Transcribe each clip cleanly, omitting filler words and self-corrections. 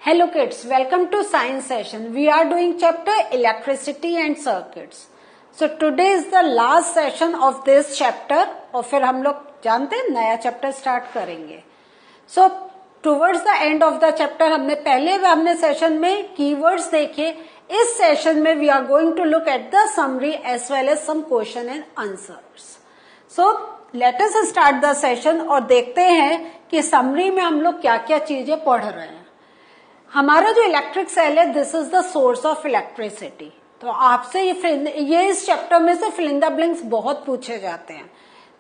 Hello kids, welcome to science session. We are doing chapter electricity and circuits. So today is the last session of this chapter और फिर हम लोग जानते हैं नया chapter start करेंगे. So towards the end of the chapter हमने session में keywords देखे. इस सेशन में we are going to look at the summary as well as some question and answers. So let us start the session और देखते हैं कि summary में हम लोग क्या क्या चीजें पढ़ रहे हैं. हमारा जो इलेक्ट्रिक सेल है this is the source of electricity. तो आपसे ये इस चैप्टर में से फिल इन द ब्लैंक्स बहुत पूछे जाते हैं.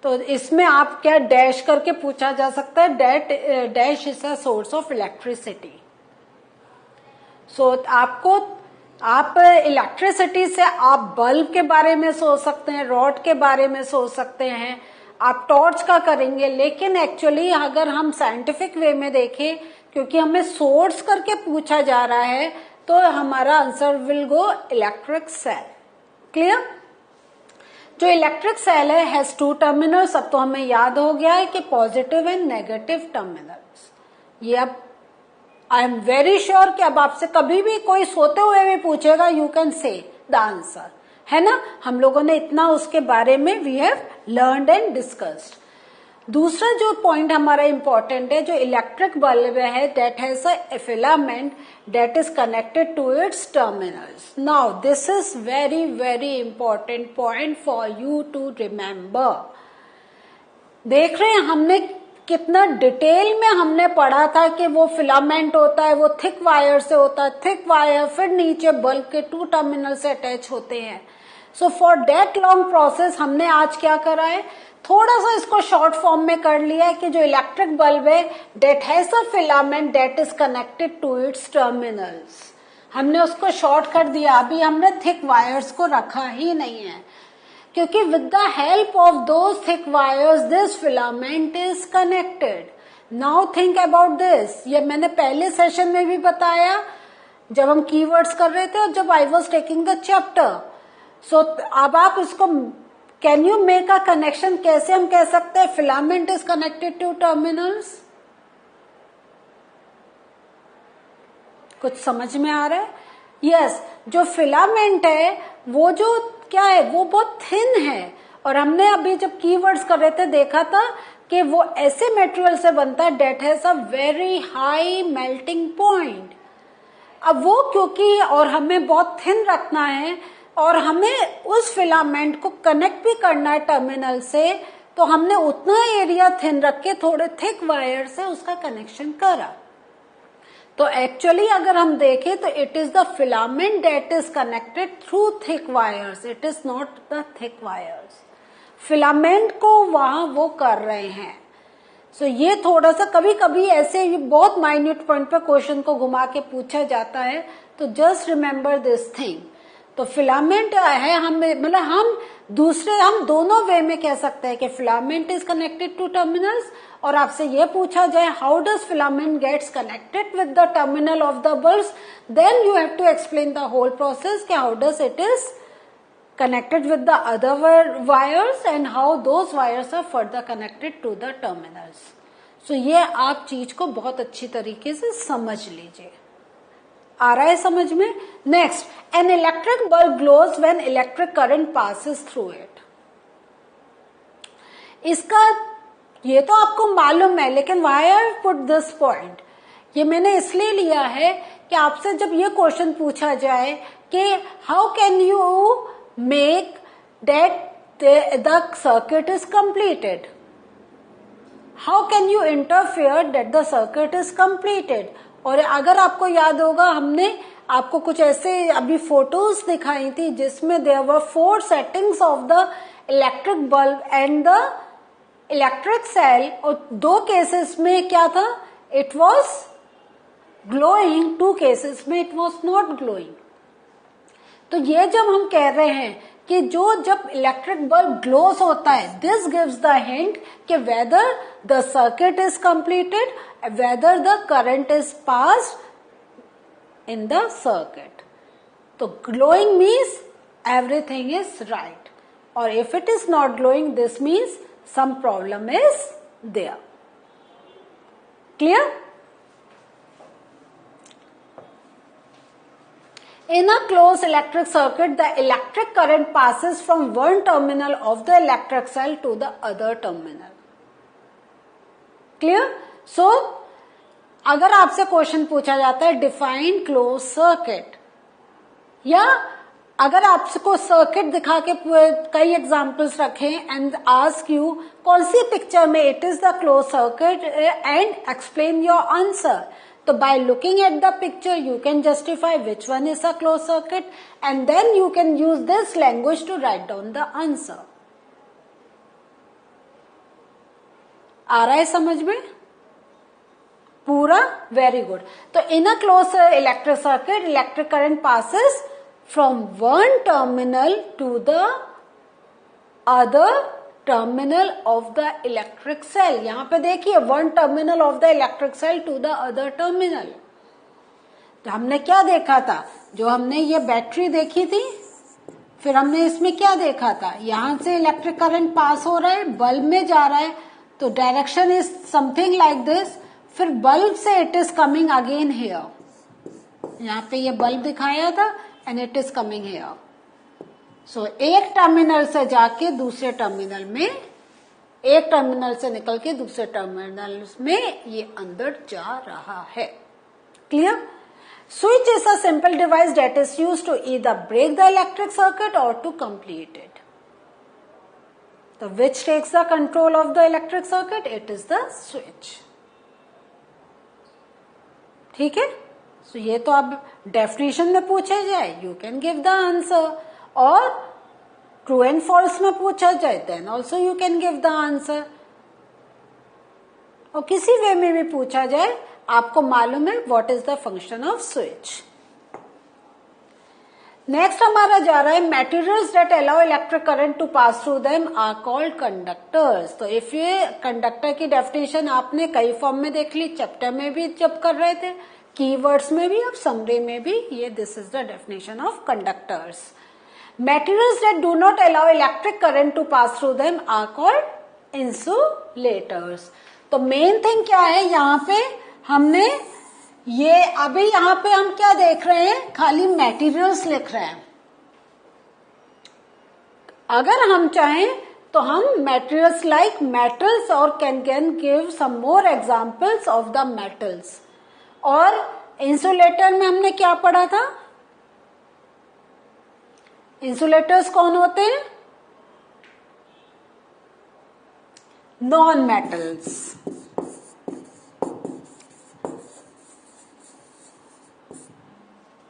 तो इसमें आप क्या डैश करके पूछा जा सकता है dash is a source of electricity. So आप इलेक्ट्रिसिटी से आप बल्ब के बारे में सोच सकते हैं, रॉड के बारे में सोच सकते हैं, आप टॉर्च का करेंगे. लेकिन एक्चुअली अगर हम साइंटिफिक वे में देखें, क्योंकि हमें सोर्स करके पूछा जा रहा है, तो हमारा answer will go electric cell. Clear? जो इलेक्ट्रिक सेल है हैज टू टर्मिनल्स. अब तो हमें याद हो गया है कि पॉजिटिव एंड नेगेटिव टर्मिनल्स. ये अब आई एम वेरी श्योर कि अब आपसे कभी भी कोई सोते हुए भी पूछेगा you can say the answer, है ना. हम लोगों ने इतना उसके बारे में we have learned and discussed. दूसरा जो पॉइंट हमारा इंपॉर्टेंट है, जो इलेक्ट्रिक बल्ब है that has a filament that is connected to its terminals. Now this is very very important point for you to remember. देख रहे हैं हमने कितना डिटेल में हमने पढ़ा था कि वो फिलामेंट होता है, वो थिक वायर से होता है. थिक वायर फिर नीचे बल्ब के टू टर्मिनल से अटैच होते हैं. So for that long process हमने आज क्या करा है, थोड़ा सा इसको शॉर्ट फॉर्म में कर लिया है कि जो इलेक्ट्रिक बल्ब है that has a filament that is connected to its terminals. हमने उसको शॉर्ट कर दिया. अभी हमने थिक वायर्स को रखा ही नहीं है, क्योंकि with the help of those thick wires this filament is connected. Now think about this. ये मैंने पहले सेशन में भी बताया जब हम कीवर्ड्स कर रहे थे और जब I was taking the chapter. So अब आप इसको can you make a connection. कैसे हम कह सकते हैं filament is connected to terminals. कुछ समझ में आ रहा है? यस, जो फिलामेंट है वो जो क्या है वो बहुत थिन है. और हमने अभी जब कीवर्ड्स कर रहे थे देखा था कि वो ऐसे मटेरियल से बनता है that has a very high melting point. अब वो क्योंकि और हमें बहुत थिन रखना है और हमें उस फिलामेंट को कनेक्ट भी करना है टर्मिनल से, तो हमने उतना एरिया थिन रख के थोड़े थिक वायर से उसका कनेक्शन करा. तो एक्चुअली अगर हम देखें तो it is the filament that is connected through thick wires. It is not the thick wires. Filament को वहां वो कर रहे हैं. सो ये थोड़ा सा कभी कभी ऐसे बहुत माइन्यूट पॉइंट पे क्वेश्चन को घुमा के पूछा जाता है. तो जस्ट रिमेम्बर दिस थिंग. तो फिलामेंट है हम दोनों वे में कह सकते हैं कि filament is connected to terminals. और आपसे ये पूछा जाए how does filament gets connected with the terminal of the bulbs, then you have to explain the whole process कि how does it is connected with the other wires and how those wires are further connected to the terminals. So ये आप चीज को बहुत अच्छी तरीके से समझ लीजिए. आ रहा है समझ में? Next, an electric bulb glows when electric current passes through it. इसका ये तो आपको मालूम है, लेकिन why I put this point? ये मैंने इसलिए लिया है कि आपसे जब ये क्वेश्चन पूछा जाए कि how can you make that the circuit is completed, how can you interfere that the circuit is completed. और अगर आपको याद होगा हमने आपको कुछ ऐसे अभी फोटोज दिखाई थी जिसमें there were 4 settings of the electric bulb and the electric cell. और 2 केसेस में क्या था, it was glowing, 2 केसेस में it was not glowing. तो ये जब हम कह रहे हैं कि जब इलेक्ट्रिक बल्ब ग्लोस होता है, दिस गिव्स द हिंट कि whether the circuit is completed, whether the current is passed in the circuit. तो glowing means everything is right, और if it is not glowing this means some problem is there. Clear? In a closed electric circuit, the electric current passes from one terminal of the electric cell to the other terminal. Clear? So, अगर आपसे question पूछा जाता है define close circuit, या अगर आपको circuit दिखा के कई एग्जांपल्स रखें एंड आस्क यू कौन सी पिक्चर में it is the close circuit and explain your answer, तो by looking at the picture you can justify which one is a closed circuit and then you can use this language to write down the answer. आ रहा है समझ में पूरा? Very good. तो in a closed electric circuit, electric current passes from one terminal to the other terminal of the electric cell. यहां पे देखिए one terminal of the electric cell to the other terminal. तो हमने क्या देखा था, जो हमने ये बैटरी देखी थी, फिर हमने इसमें क्या देखा था, यहां से इलेक्ट्रिक करंट पास हो रहा है, बल्ब में जा रहा है, तो direction is something like this. फिर बल्ब से it is coming again here, यहां पे ये बल्ब दिखाया था and it is coming here. So एक टर्मिनल से जाके दूसरे टर्मिनल में, एक टर्मिनल से निकल के दूसरे टर्मिनल में ये अंदर जा रहा है. Clear? Switch is a simple device that is used to either break the electric circuit और टू कंप्लीट इट. तो which takes the control of the electric circuit? It is the switch. ठीक है? सो ये तो अब डेफिनेशन में पूछा जाए you can give the answer, और ट्रू एंड फॉल्स में पूछा जाए then also you can give the answer, और किसी वे में भी पूछा जाए आपको मालूम है what is the function of switch. Next हमारा जा रहा है materials that allow electric current to pass through them are called conductors. तो इफ ये कंडक्टर की डेफिनेशन आपने कई फॉर्म में देख ली, चैप्टर में भी जब कर रहे थे, कीवर्ड्स में भी और समरी में भी, ये this is the definition of conductors. Materials that do not allow electric current to pass through them are called insulators. तो मेन थिंग क्या है यहाँ पे, हमने ये अभी यहाँ पे हम क्या देख रहे हैं, खाली मटेरियल्स लिख रहे हैं. अगर हम चाहें तो हम मटेरियल्स लाइक मेटल्स और can give some more examples of the metals. और इंसुलेटर में हमने क्या पढ़ा था, इंसुलेटर्स कौन होते हैं? Non metals.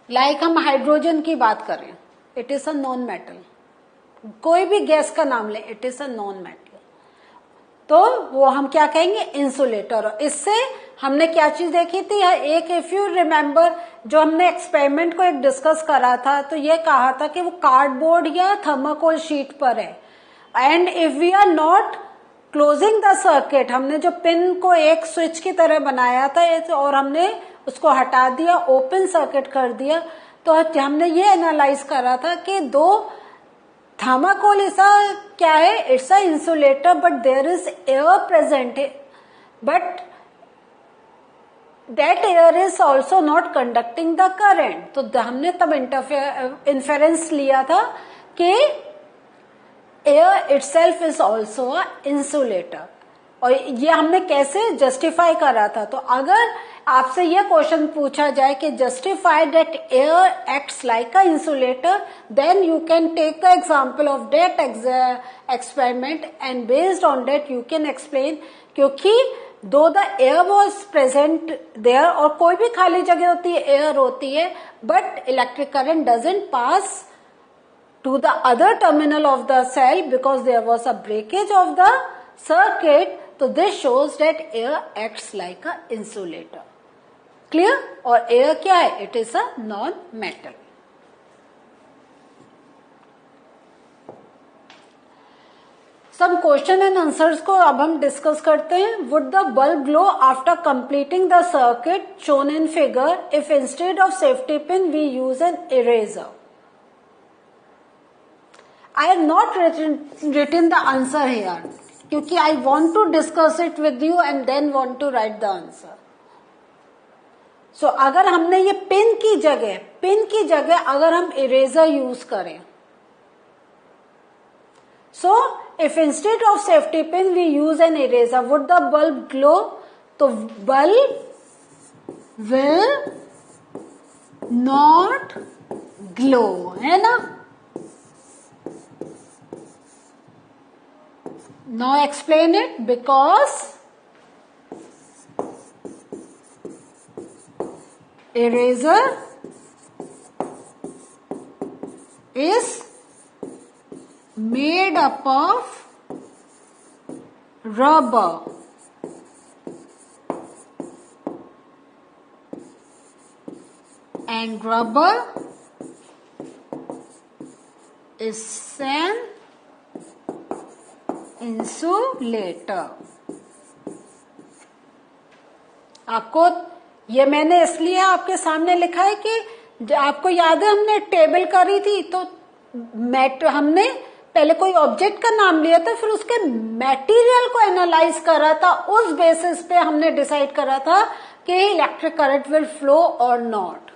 लाइक हम हाइड्रोजन की बात करें, it is a non metal. कोई भी गैस का नाम ले, it is a non metal, तो वो हम क्या कहेंगे, इंसुलेटर. इससे हमने क्या चीज देखी थी, एक इफ यू रिमेम्बर जो हमने एक्सपेरिमेंट को एक डिस्कस करा था, तो ये कहा था कि वो कार्डबोर्ड या थर्माकोल शीट पर है, and if we are not closing the circuit, हमने जो पिन को एक स्विच की तरह बनाया था और हमने उसको हटा दिया, ओपन सर्किट कर दिया, तो हमने ये एनालाइज करा था कि दो थर्माकोल ऐसा क्या है, it's a insulator but there is air present, but that air is also not conducting the current. तो हमने तब इन्फेरेंस लिया था कि air itself is also a insulator. और ये हमने कैसे जस्टिफाई करा था, तो अगर आपसे ये क्वेश्चन पूछा जाए कि justify that air acts like a insulator, then you can take the example of that experiment and based on that you can explain, क्योंकि though the air was present there, और कोई भी खाली जगह होती है एयर होती है, but electric current doesn't pass to the other terminal of the cell because there was a breakage of the circuit. So this shows that air acts like a insulator. Clear? और air क्या है? It is a non-metal. Some question and answers को अब हम discuss करते हैं. Would the bulb glow after completing the circuit shown in figure if instead of safety pin we use an eraser? I have not written the answer here क्योंकि I want to discuss it with you and then want to write the answer. सो अगर हमने ये pin की जगह अगर हम eraser use करें, so if instead of safety pin we use an eraser, would the bulb glow? तो bulb will not glow, है ना? Now explain it. Because eraser is made up of rubber, and rubber is an insulator. आपको ये मैंने इसलिए आपके सामने लिखा है कि आपको याद है हमने टेबल करी थी, तो हमने पहले कोई ऑब्जेक्ट का नाम लिया था, फिर उसके मटेरियल को एनालाइज करा था, उस बेसिस पे हमने डिसाइड करा था कि इलेक्ट्रिक करंट विल फ्लो और नॉट.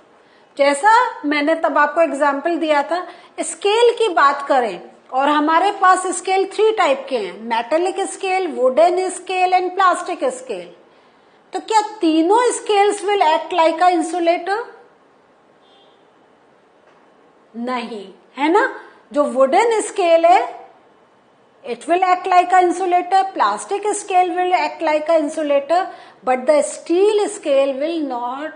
जैसा मैंने तब आपको एग्जाम्पल दिया था, स्केल की बात करें और हमारे पास स्केल 3 टाइप के हैं, metallic scale, wooden scale and plastic scale. तो क्या तीनों scales will act like a insulator? नहीं, है ना? जो वुडन स्केल है it will act like a insulator, plastic scale will act like a insulator, but the steel scale will not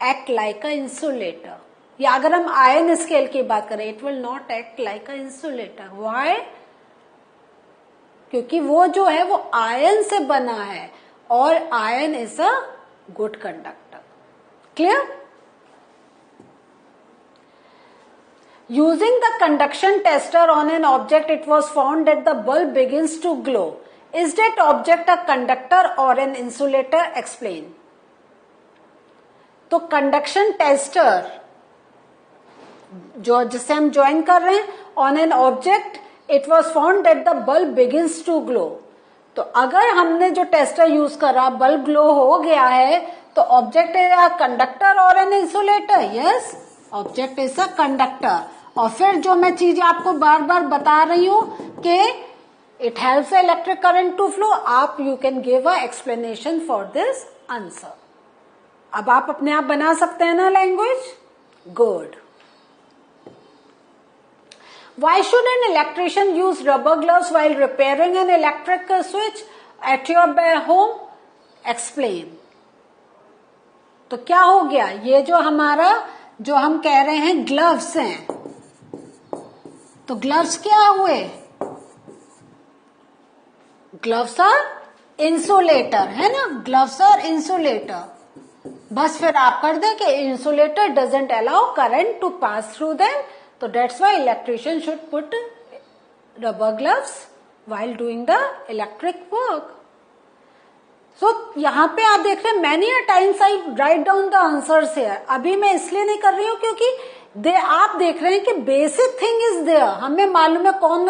act like a insulator. या अगर हम iron scale की बात करें, it will not act like a insulator. Why? क्योंकि वो जो है वो आयरन से बना है और iron is a good conductor. Clear? Using the conduction tester on an object it was found that the bulb begins to glow. Is that object a conductor और एन इंसुलेटर? एक्सप्लेन. तो conduction tester जो जिससे हम join कर रहे हैं, on an object it was found that the bulb begins to glow. तो अगर हमने जो टेस्टर यूज करा, बल्ब ग्लो हो गया है, तो ऑब्जेक्ट इज अ कंडक्टर और an insulator. Yes, object is a conductor. और फिर जो मैं चीजें आपको बार बार बता रही हूं कि it helps electric current to flow, आप you can give a explanation for this answer. अब आप अपने आप बना सकते हैं ना language? Good. Why should an electrician use rubber gloves while repairing an electric switch at your home? Explain. तो क्या हो गया? ये जो हमारा जो हम कह रहे हैं ग्लव्स हैं, तो ग्लव्स क्या हुए? ग्लव्स आर इंसुलेटर, है ना? Gloves are insulator. बस फिर आप कर दें कि insulator doesn't allow current to pass through them. So that's why electrician should put rubber gloves while doing the electric work. So यहाँ पे आप देख रहे हैं many a times I write down the answers here. अभी मैं इसलिए नहीं कर रही हूँ क्योंकि आप देख रहे हैं कि basic thing is there. हमें मालूम है कौन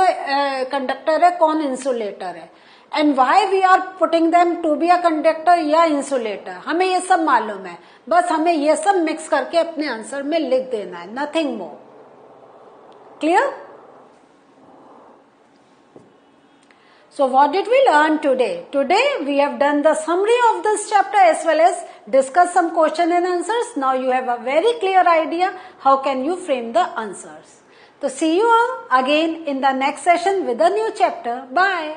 कंडक्टर है, कौन इंसुलेटर है, and why we are putting them to be a conductor या इंसुलेटर. हमें ये सब मालूम है, बस हमें ये सब मिक्स करके अपने आंसर में लिख देना है, nothing more. Clear? So what did we learn today? Today we have done the summary of this chapter as well as discuss some question and answers. Now you have a very clear idea how can you frame the answers. So see you all again in the next session with a new chapter. Bye.